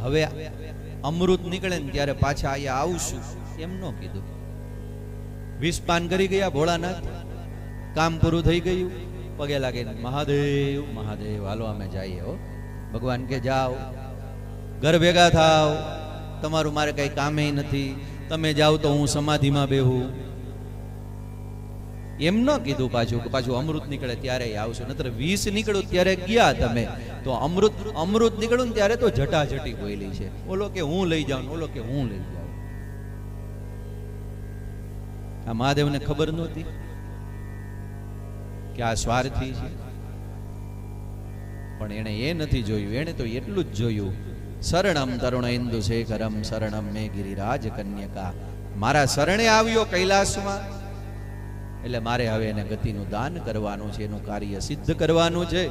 હવે અમૃત નીકળે ને ત્યારે પાછા અહીંયા આવશું એમ ન કીધું. વિષ પાન કરી ગયા ભોળાનાથ, કામ પૂરું થઈ ગયું, પગે લાગે મહાદેવ મહાદેવ હાલો અમે જઈએ. હો ભગવાન કે જાઓ, ઘર ભેગા થાવ, તમારું મારે કઈ કામે નથી, તમે જાઓ તો હું સમાધિમાં બેહું. એમ ન કીધું. પાછું અમૃત નીકળે ત્યારે આવશું, નતર વિષ નીકળ્યું ત્યારે ગયા તમે. તો અમૃત નીકળ્યું ને ત્યારે તો જટાજટી બોલી છે. ઓલો કે હું લઈ જાઉં, ઓલો કે હું લઈ જાઉં. આ મહાદેવને ખબર નહોતી કે આ સ્વાર્થી છે, પણ એને એ નથી જોયું. એને તો એટલું જ જોયું, શરણમ તરુણ ઇન્દુ શેખરમ શરણમ મે ગિરિરાજ કન્યકા. મારા શરણે આવ્યો કૈલાસમાં, એટલે મારે હવે એને ગતિનું દાન કરવાનું છે, એનું કાર્ય સિદ્ધ કરવાનું છે.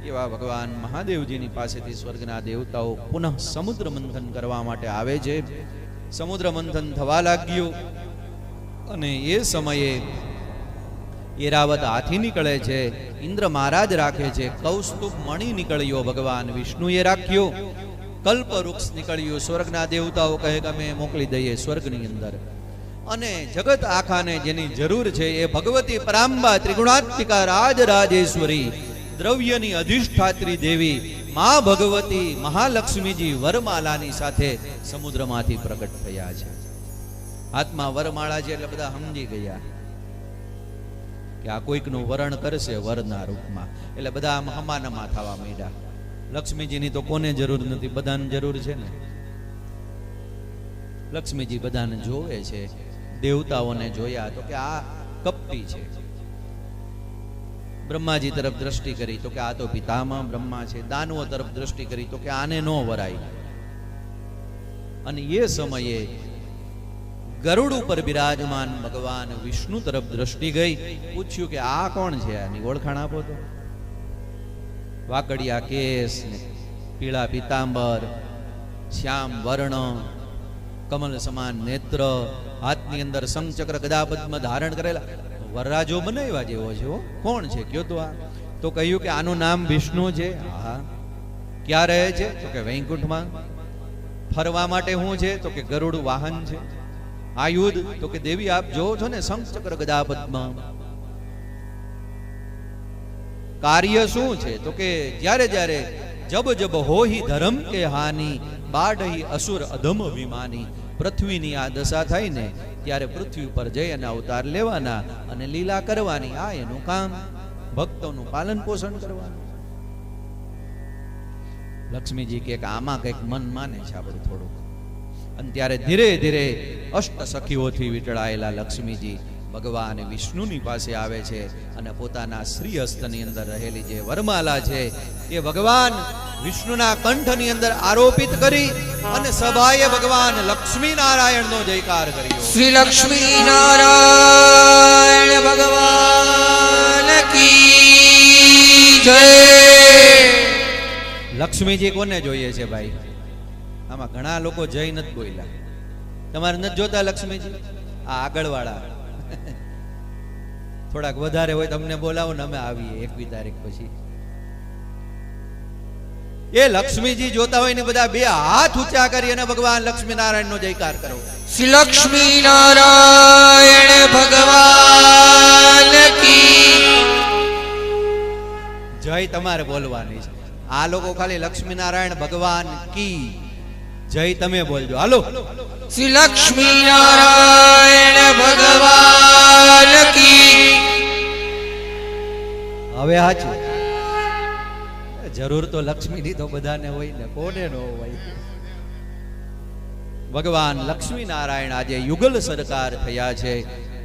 એવા ભગવાન મહાદેવજીની પાસેથી સ્વર્ગના દેવતાઓ પુનઃ સમુદ્ર મંથન કરવા માટે આવે છે. સમુદ્ર મંથન થવા લાગ્યું અને એ સમયે એરાવત હાથી નીકળે છે, ઇન્દ્ર મહારાજ રાખે છે, કૌસ્તુભ મણિ નીકળ્યો ભગવાન વિષ્ણુએ રાખ્યો, કલ્પ વૃક્ષ નીકળ્યું. સ્વર્ગના દેવતાઓ કહે કે અમે મોકલી દઈએ સ્વર્ગની અંદર. અને જગત આખાને જેની જરૂર છે એ ભગવતી પરાંબા ત્રિગુણાત્મિકા રાજરાજેશ્વરી દ્રવ્યની અધિષ્ઠાત્રી દેવી મા ભગવતી મહાલક્ષ્મીજી વરમાલાની સાથે સમુદ્રમાંથી પ્રગટ થયા છે. હાથમાં વરમાળા છે એટલે બધા સમજી ગયા કે આ કોઈકનું વરણ કરશે વરના રૂપમાં. એટલે બધા આમ હમાનમા થવા માંડ્યા. લક્ષ્મીજીની તો કોને જરૂર નથી, બધાને જરૂર છે ને. લક્ષ્મીજી બધાને જોવે છે. દેવતાઓને જોયા તો કે આ કપટી છે. બ્રહ્માજી તરફ દ્રષ્ટિ કરી તો કે આ તો પિતામહ બ્રહ્મા છે. દાનવો તરફ દ્રષ્ટિ કરી તો કે આને નો વરાય. અને એ સમયે ગરુડ ઉપર બિરાજમાન ભગવાન વિષ્ણુ તરફ દ્રષ્ટિ ગઈ. પૂછ્યું કે આ કોણ છે, આની ઓળખાણ આપો તો. વાકડિયા કેસ, પીળા પીતાંબર, શ્યામ વર્ણ, કમલ સમાન નેત્ર, હાથની અંદર શંખચક્ર ગદા પદ્મ ધારણ કરેલા, વરરાજો બનાવ્યા જેવો છે. કોણ છે કયો તો. આ તો કહ્યું કે આનું નામ વિષ્ણુ છે. હા. ક્યાં રહે છે તો કે વૈકુંઠમાં. ફરવા માટે શું છે તો કે ગરુડ વાહન છે. આયુધ તો કે દેવી આપ જોવો છો ને શંખચક્ર ગદા પદ્મ. કાર્ય શું છે તો કે જ્યારે જ્યારે જબ જબ હોહી ધર્મ કે હાની બાઢહી અસુર અધમ વિમાની. પૃથ્વીની આ દશા થાય ને ત્યારે પૃથ્વી ઉપર જઈ અને અવતાર લેવાના અને લીલા કરવાની. આ એનું કામ, ભક્તોનું પાલન પોષણ કરવાનું. લક્ષ્મીજી કે આમાં કઈક મન માને છે આપણું થોડુંક. અને ત્યારે ધીરે ધીરે અષ્ટ સખીઓથી વીંટળાયેલા લક્ષ્મીજી ભગવાન વિષ્ણુની પાસે આવે છે અને પોતાના શ્રી હસ્તની અંદર રહેલી જે વરમાલા છે એ ભગવાન વિષ્ણુના કંઠની અંદર આરોપિત કરી અને સભાએ ભગવાન લક્ષ્મી નારાયણનો જયકાર કર્યો. શ્રી લક્ષ્મી નારાયણ ભગવાન કી જય. લક્ષ્મીજી કોને જોઈએ છે ભાઈ? આમાં ઘણા લોકો જય નથી બોલ્યા. તમારે નથી જોતા લક્ષ્મીજી? આ આગળવાળા થોડાક વધારે હોય તમને બોલાવો ને અમે આવીએ 21 તારીખ પછી. એ લક્ષ્મીજી જોતા હોય ને બધા બે હાથ ઊંચા કરી અને ભગવાન લક્ષ્મી નારાયણ નો જયકાર કરો. શ્રી લક્ષ્મી નારાયણ ભગવાન કી જય તમારે બોલવાની છે. આ લોકો ખાલી લક્ષ્મી નારાયણ ભગવાન કી જય તમે બોલજો. હાલો. શ્રી લક્ષ્મી નારાયણ ભગવાન કી. હવે સાચું, જરૂર તો લક્ષ્મીની તો બધાને હોય ને, કોને ન હોય. ભગવાન લક્ષ્મી નારાયણ આજે યુગલ સરકાર થયા છે.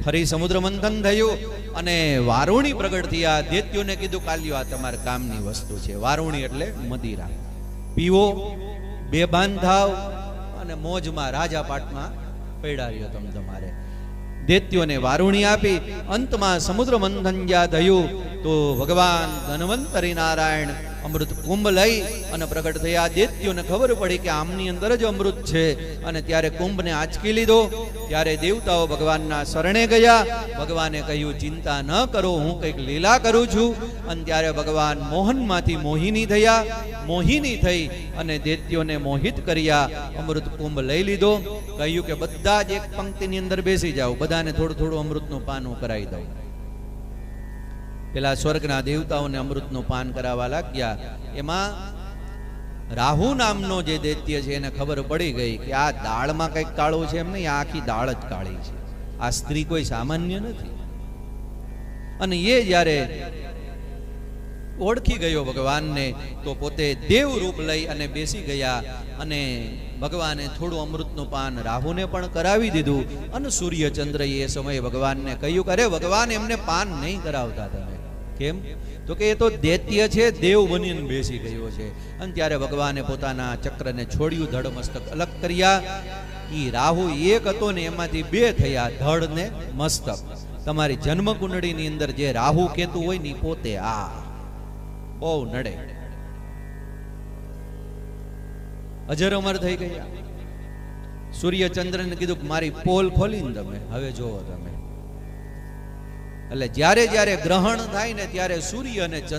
ફરી સમુદ્ર મંથન થયું અને વારુણી પ્રગટ થયા. દૈત્યોને કીધું કાલ્યો આ તમારા કામની વસ્તુ છે. વારુણી એટલે મદિરા. પીવો, બેભાન થાવ અને મોજમાં રાજા પાટમાં પડ્યા રહ્યો તમ તમારે. દૈત્યોને વારુણી આપી. અંતમાં સમુદ્ર મંથન જ્યાં થયું તો ભગવાન ધન્વંતરી નારાયણ અમૃત કુંભ લઈ અને પ્રગટ થયા. દૈત્યોને ખબર પડી કે આમની અંદર જ અમૃત છે અને ત્યારે કુંભને આંચકી લીધો. ત્યારે દેવતાઓ ભગવાનના શરણે ગયા. ભગવાને કહ્યું ચિંતા ન કરો, હું કંઈક લીલા કરું છું. અને ત્યારે ભગવાન મોહનમાંથી મોહિની થયા. મોહિની થઈ અને દૈત્યોને મોહિત કર્યા. અમૃત કુંભ લઈ લીધો. કહ્યું કે બધા જ એક પંક્તિની અંદર બેસી જાઓ, બધાને થોડું થોડું અમૃતનું પાન હું કરાવી દઉં. પેલા સ્વર્ગના દેવતાઓને અમૃતનું પાન કરાવવા લાગ્યા. એમાં રાહુ નામનો જે દૈત્ય છે એને ખબર પડી ગઈ કે આ દાળમાં કંઈક કાળું છે, એમ નહીં, આ આખી દાળ જ કાળી છે, આ સ્ત્રી કોઈ સામાન્ય નથી. અને એ જ્યારે ઓળખી ગયો ભગવાનને તો પોતે દેવ રૂપ લઈ અને બેસી ગયા. અને ભગવાને થોડું અમૃતનું પાન રાહુને પણ કરાવી દીધું. અને સૂર્યચંદ્રએ એ સમયે ભગવાનને કહ્યું કે અરે ભગવાન, એમને પાન નહીં કરાવતા તમે. કેમ? તો કે એ તો દૈત્ય છે, દેવ બનીને બેસી ગયો છે. અને ત્યારે ભગવાને પોતાના ચક્રને છોડ્યું, ધડ મસ્તક અલગ કર્યા. ઈ રાહુ એક હતો ને એમાંથી બે થયા, ધડ ને મસ્તક. તમારી જન્મ કુંડળીની અંદર જે રાહુ કેતુ હોય ને પોતે આ બહુ નડે, અજર અમર થઈ ગયા. સૂર્યચંદ્રને કીધું કે મારી પોલ ખોલીને તમે હવે જોવો તમે. એટલે જ્યારે જ્યારે ગ્રહણ થાય ને ત્યારે સૂર્ય અને ચંદ્ર